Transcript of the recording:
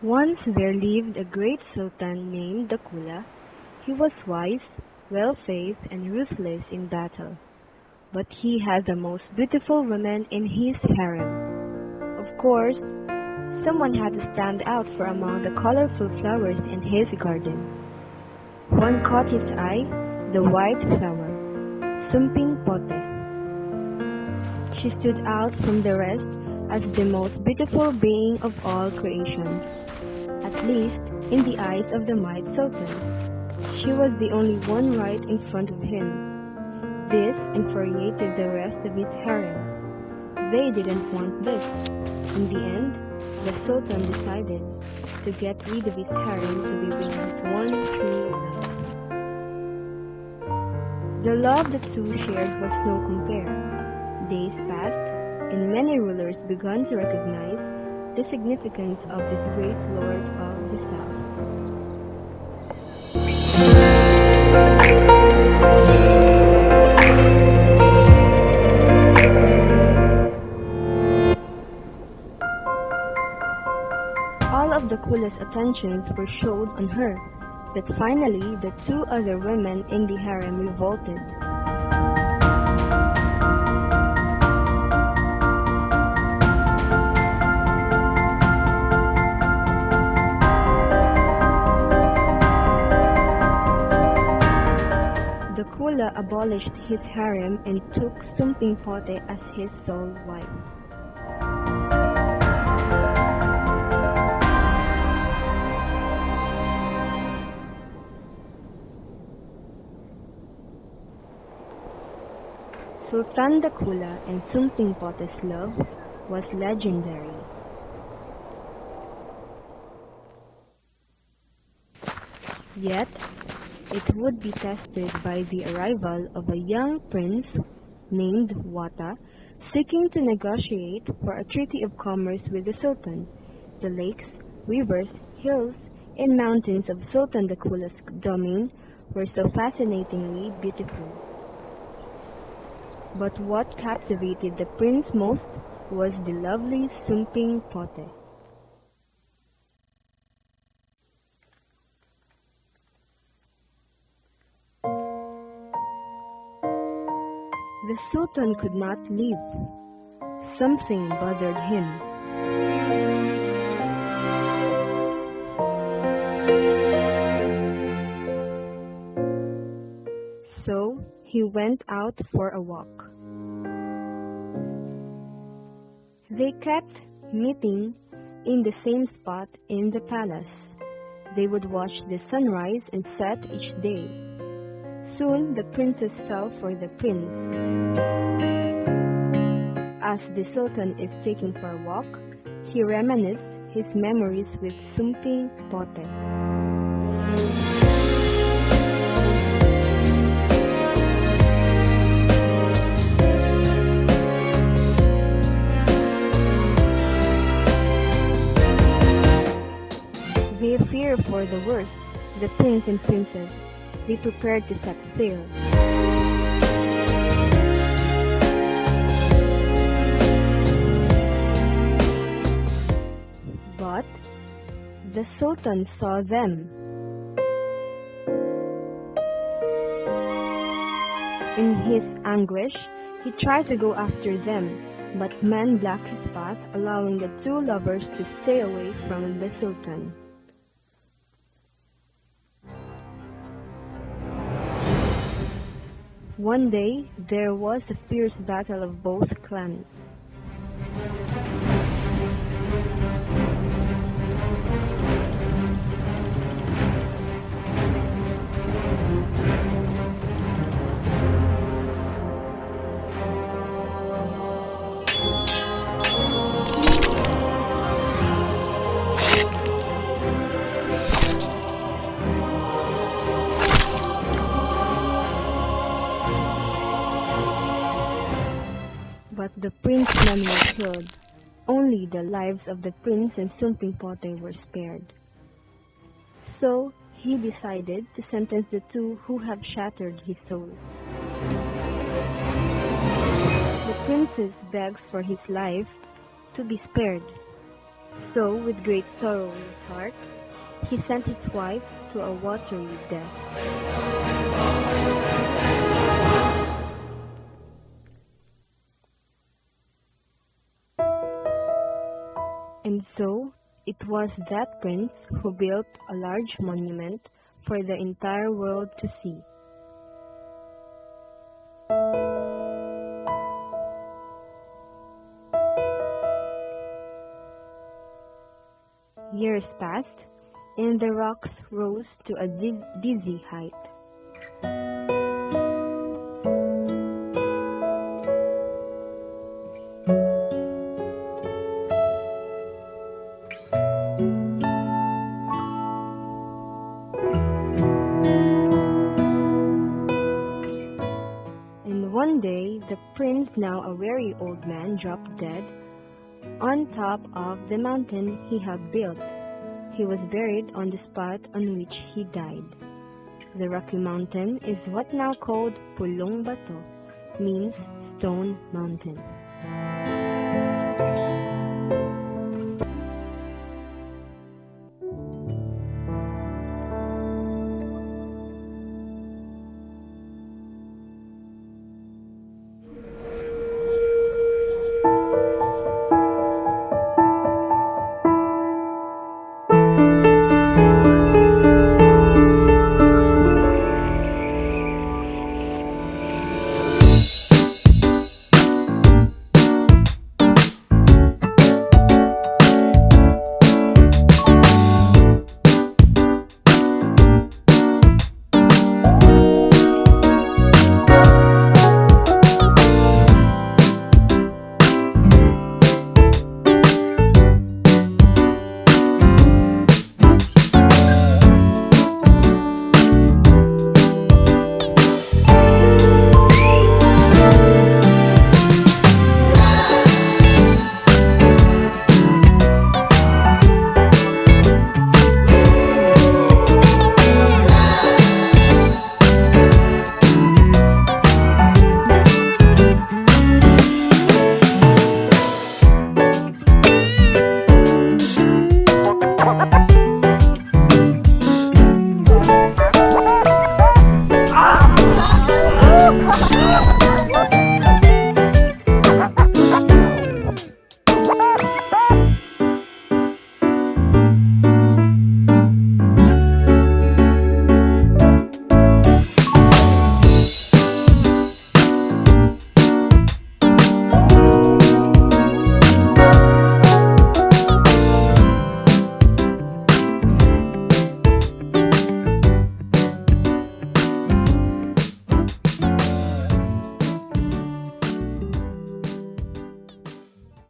Once there lived a great sultan named Dakula. He was wise, well-faced, and ruthless in battle. But he had the most beautiful woman in his harem. Of course, someone had to stand out from among the colorful flowers in his garden. One caught his eye, the white flower, Sumping Pote. She stood out from the rest as the most beautiful being of all creation, at least in the eyes of the mighty sultan. She was the only one right in front of him. This infuriated the rest of his harem. They didn't want this. In the end, the sultan decided to get rid of his harem to be with his one true love. The love the two shared was no compare. Days passed, and many rulers began to recognize the significance of this great lord of the south. All of the coolest attentions were shown on her, but finally the two other women in the harem revolted. Dakula abolished his harem and took Sumping Pote as his sole wife. Sultan Dakula and Sumping Pote's love was legendary. Yet, it would be tested by the arrival of a young prince named Wata, seeking to negotiate for a treaty of commerce with the Sultan. The lakes, rivers, hills, and mountains of Sultan Dakula's domain were so fascinatingly beautiful. But what captivated the prince most was the lovely Sumping Pote. The Sultan could not leave. Something bothered him. So he went out for a walk. They kept meeting in the same spot in the palace. They would watch the sunrise and set each day. Soon the princess fell for the prince. As the Sultan is taking for a walk, he reminisced his memories with Sumping Pote. They feared for the worst, the prince and princess. They prepared to set sail. But the Sultan saw them. In his anguish, he tried to go after them, but men blocked his path, allowing the two lovers to stay away from the Sultan. One day, there was a fierce battle of both clans. But the princemen were killed. Only the lives of the prince and Sumping Pote were spared. So he decided to sentence the two who have shattered his soul. The princess begs for his life to be spared. So, with great sorrow in his heart, he sent his wife to a watery death. And so, it was that prince who built a large monument for the entire world to see. Years passed, and the rocks rose to a dizzy height. And one day, the prince, now a very old man, dropped dead on top of the mountain he had built. He was buried on the spot on which he died. The rocky mountain is what now called Pulong Bato, means stone mountain.